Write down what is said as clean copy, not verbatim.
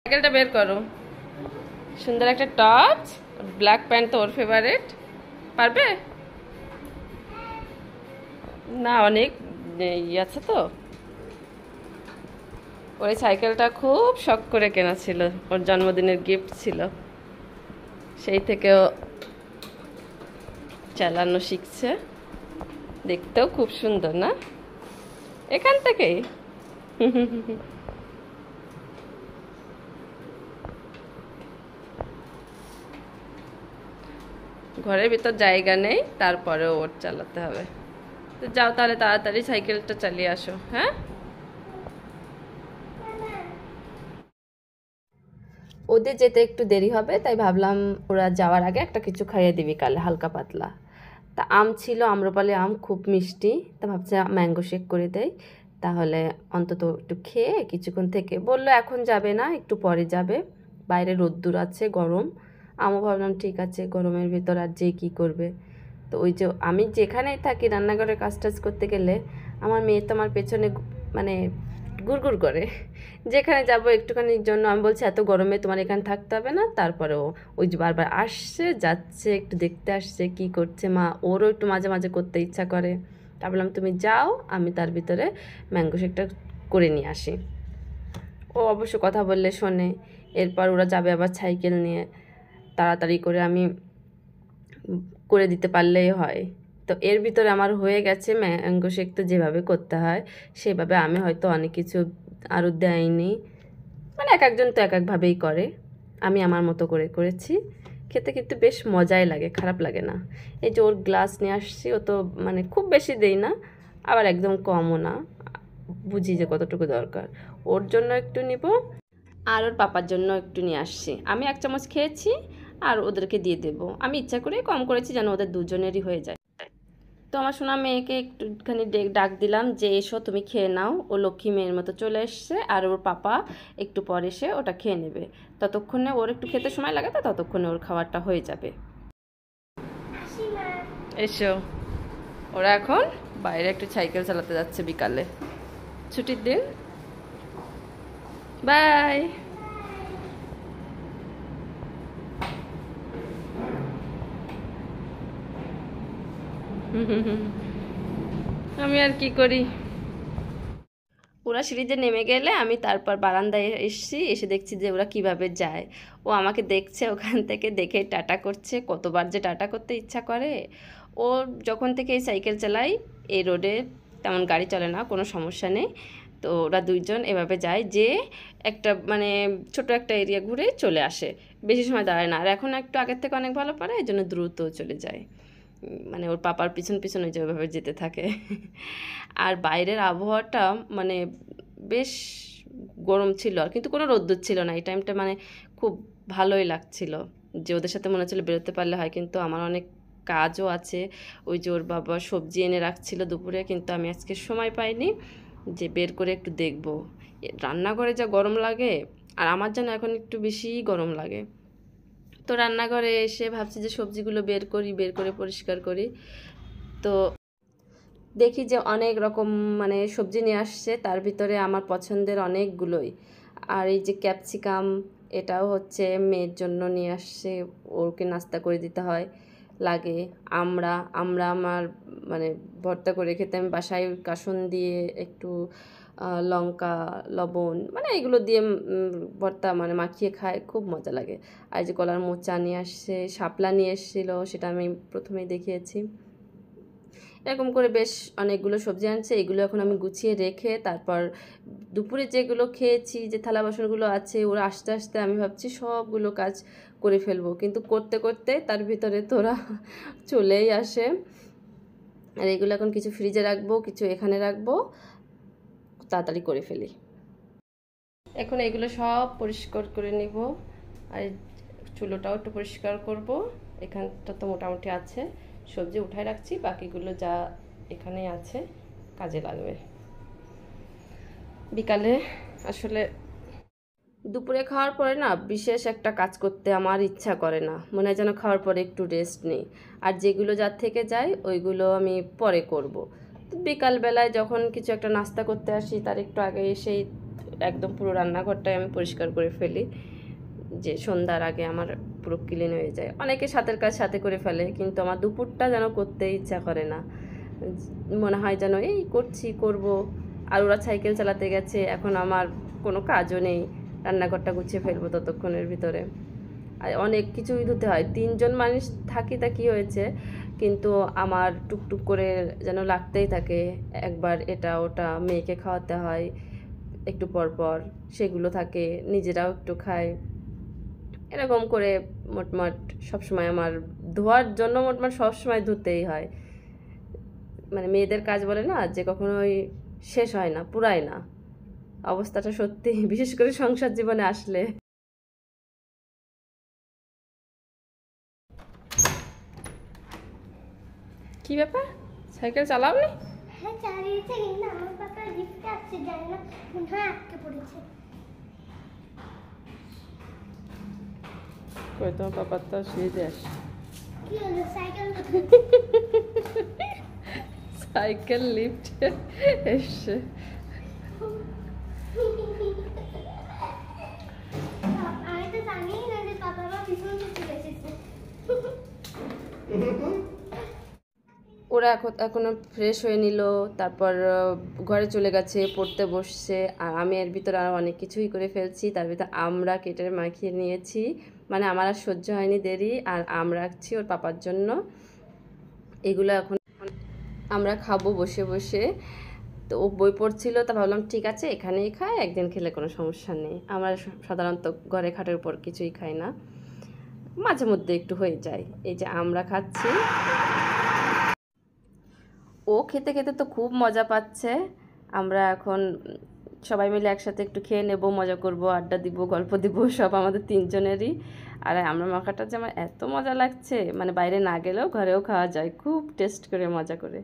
সাইকেলটা বের করো। সুন্দর একটা টপস, ব্ল্যাক প্যান্ট তো ওর ফেভারিট। পারবে না? অনেক আছে তো। ওই সাইকেলটা খুব শখ করে কেনা ছিল, ওর জন্মদিনের গিফট ছিল। সেই থেকে ও চালানো শিখছে। দেখতেও খুব সুন্দর না? এখান থেকেই ঘরের ভিতর জায়গা নেই, তারপরেও ওর চালাতে হবে। তো যাও তাহলে তাড়াতাড়ি সাইকেলটা চালিয়ে আসো। হ্যাঁ, ওদের যেতে একটু দেরি হবে, তাই ভাবলাম ওরা যাওয়ার আগে একটা কিছু খাইয়ে দিবি কালে, হালকা পাতলা। তা আম ছিল, আম্রপালি আম, খুব মিষ্টি। তা ভাবছি ম্যাঙ্গো শেক করে দেয়, তাহলে অন্তত একটু খেয়ে কিছুক্ষণ থেকে। বললো এখন যাবে না, একটু পরে যাবে, বাইরে রোদ্দুর আছে, গরম। আমও ভাবলাম ঠিক আছে, গরমের ভিতর আর যে কী করবে। তো ওই যে আমি যেখানেই থাকি রান্নাঘরে কাজ টাজ করতে গেলে আমার মেয়ে তো আমার পেছনে মানে গুড়গুড় করে। যেখানে যাব একটুখানির জন্য আমি বলছি এত গরমে তোমার এখানে থাকতে হবে না, তারপরেও ওই যে বারবার আসছে যাচ্ছে, একটু দেখতে আসছে কি করছে মা, ওরও একটু মাঝে মাঝে করতে ইচ্ছা করে। তা বললাম তুমি যাও, আমি তার ভিতরে ম্যাঙ্গো শেকটা করে নিয়ে আসি। ও অবশ্য কথা বললে শোনে। এরপর ওরা যাবে আবার সাইকেল নিয়ে, তাড়াতাড়ি করে আমি করে দিতে পারলেই হয়। তো এর ভিতরে আমার হয়ে গেছে ম্যাঙ্গো শেক। তো যেভাবে করতে হয় সেভাবে আমি হয়তো অনেক কিছু আরও দেয়নি, মানে এক একজন তো এক একভাবেই করে, আমি আমার মতো করে করেছি। খেতে কিন্তু বেশ মজাই লাগে, খারাপ লাগে না। এই যে ওর গ্লাস নিয়ে আসছি, ও তো মানে খুব বেশি দেই না, আবার একদম কমও না, বুঝি যে কতটুকু দরকার। ওর জন্য একটু নিব, আর ওর পাপার জন্য একটু নিয়ে আসছি। আমি 1 চামচ খেয়েছি, আর ওদেরকে দিয়ে দেবো। আমি ইচ্ছা করে কম করেছি যেন ওদের দুজনেরই হয়ে যায়। তো আমার সোনা মেয়েকে একটুখানি ডাক দিলাম যে এসো তুমি খেয়ে নাও। ও লক্ষ্মী মেয়ের মতো চলে এসছে, আর ওর পাপা একটু পর এসে ওটা খেয়ে নেবে। ততক্ষণে ওর একটু খেতে সময় লাগে, তো ততক্ষণে ওর খাবারটা হয়ে যাবে। এসো। ওরা এখন বাইরে একটু সাইকেল চালাতে যাচ্ছে বিকালে, ছুটির দিন। বাই। আমি আর কি করি। ওরা সিঁড়িতে নেমে গেলে আমি তারপর বারান্দায় এসেছি, এসে দেখছি যে ওরা কিভাবে যায়। ও আমাকে দেখছে ওখান থেকে, দেখে টাটা করছে। কতবার যে টাটা করতে ইচ্ছা করে। ও যখন থেকে এই সাইকেল চালাই, এই রোডে তেমন গাড়ি চলে না, কোনো সমস্যা নেই। তো ওরা দুইজন এভাবে যায় যে একটা মানে ছোট একটা এরিয়া ঘুরে চলে আসে, বেশি সময় দাঁড়ায় না। আর এখন একটু আগের থেকে অনেক ভালো পারে, এই জন্য দ্রুত চলে যায়। মানে ওর পাপার পিছন পিছন ওই যেভাবে যেতে থাকে। আর বাইরের আবহাওয়াটা মানে বেশ গরম ছিল, আর কিন্তু কোনো রোদ্দুর ছিল না এই টাইমটা, মানে খুব ভালোই লাগছিল। যে ওদের সাথে মনে হচ্ছিল বেরোতে পারলে হয়, কিন্তু আমার অনেক কাজও আছে। ওই যে ওর বাবা সবজি এনে রাখছিল দুপুরে, কিন্তু আমি আজকে সময় পাইনি যে বের করে একটু দেখবো। রান্নাঘরে যা গরম লাগে, আর আমার যেন এখন একটু বেশিই গরম লাগে। তো রান্নাঘরে এসে ভাবছি যে সবজিগুলো বের করি, বের করে পরিষ্কার করি। তো দেখি যে অনেক রকম মানে সবজি নিয়ে আসছে, তার ভিতরে আমার পছন্দের অনেকগুলোই। আর এই যে ক্যাপসিকাম, এটাও হচ্ছে মেয়ের জন্য নিয়ে আসছে, ওকে নাস্তা করে দিতে হয় লাগে। আমরা আমরা আমার মানে ভর্তা করে খেতে আমি বাসায় কাসুন দিয়ে একটু লঙ্কা, লবণ মানে এগুলো দিয়ে ভর্তা মানে মাখিয়ে খায়, খুব মজা লাগে। আর এই যে কলার মোচা নিয়ে আসছে, শাপলা নিয়ে এসেছিলো, সেটা আমি প্রথমেই দেখিয়েছি। এরকম করে বেশ অনেকগুলো সবজি আনছে, এগুলো এখন আমি গুছিয়ে রেখে তারপর দুপুরে যেগুলো খেয়েছি, যে থালা বাসনগুলো আছে, ওরা আস্তে আস্তে আমি ভাবছি সবগুলো কাজ করে ফেলবো, কিন্তু করতে করতে তার ভিতরে তোরা চলেই আসে। আর এগুলো এখন কিছু ফ্রিজে রাখবো, কিছু এখানে রাখবো, তাড়াতাড়ি করে ফেলি। এখন এগুলো সব পরিষ্কার করে নিব, আর চুলোটাও একটু পরিষ্কার করব। এখানটা তো মোটামুটি আছে, সবজি উঠায় রাখছি, বাকিগুলো যা এখানেই আছে কাজে লাগবে বিকালে। আসলে দুপুরে খাওয়ার পরে না বিশেষ একটা কাজ করতে আমার ইচ্ছা করে না, মনে হয় যেন খাওয়ার পরে একটু রেস্ট নেই। আর যেগুলো যার থেকে যায় ওইগুলো আমি পরে করব। তো বিকালবেলায় যখন কিছু একটা নাস্তা করতে আসি, তার একটু আগে এসেই একদম পুরো রান্নাঘরটাই আমি পরিষ্কার করে ফেলি, যে সন্ধ্যার আগে আমার পুরো ক্লিন হয়ে যায়। অনেকে সাথের কাজ সাথে করে ফেলে, কিন্তু আমার দুপুরটা যেন করতে ইচ্ছা করে না, মনে হয় যেন এই করব। আর ওরা সাইকেল চালাতে গেছে, এখন আমার কোনো কাজও নেই, রান্নাঘরটা গুছিয়ে ফেলবো ততক্ষণের ভিতরে। আর অনেক কিছুই ধুতে হয়, 3জন মানুষ থাকি তা কী হয়েছে, কিন্তু আমার টুকটুক করে যেন লাগতেই থাকে। একবার এটা ওটা মেয়েকে খাওয়াতে হয় একটু পর পর, সেগুলো থাকে, নিজেরাও একটু খাই, এরকম করে মোটমাট সবসময় আমার ধোয়ার জন্য মোটমাট সবসময় ধুতেই হয়। মানে মেয়েদের কাজ বলে না যে কখনোই শেষ হয় না, পুরায় না, অবস্থাটা সত্যি, বিশেষ করে সংসার জীবনে আসলে। কি ব্যাপার, সাইকেল চালাওনি? হ্যাঁ চালিয়েছে, কিন্তু আমার পাপা লিফটে আসছে, জানি না মনে হয় আটকে পড়েছে। কই তোমার পাপার তো সিঁড়িতে আসে। কি হলো সাইকেল? সাইকেল লিফটে এসে আমি তো জানি না যে পাপা মা পিছন থেকে এসেছে। ওরা এখনো ফ্রেশ হয়ে নিল, তারপর ঘরে চলে গেছে, পড়তে বসছে। আর আমি এর ভিতরে আরও অনেক কিছুই করে ফেলছি। তার ভিতরে আমরা কেটে মাখিয়ে নিয়েছি, মানে আমার আর সহ্য হয়নি দেরি, আর আমরা রাখছি ওর পাপার জন্য। এগুলো এখন আমরা খাবো বসে বসে। তো ও বই পড়ছিল, তা ভাবলাম ঠিক আছে এখানেই খাই, একদিন খেলে কোনো সমস্যা নেই। আমরা সাধারণত ঘরে খাটের উপর কিছুই খাই না, মাঝে মধ্যে একটু হয়ে যায়। এই যে আমরা খাচ্ছি, ও খেতে খেতে তো খুব মজা পাচ্ছে। আমরা এখন সবাই মিলে একসাথে একটু খেয়ে নেব, মজা করব, আড্ডা দিব, গল্প দিব, সব আমাদের 3জনেরই। আর আমরা মাখাটা যে আমার এত মজা লাগছে, মানে বাইরে না গেলেও ঘরেও খাওয়া যায় খুব টেস্ট করে, মজা করে।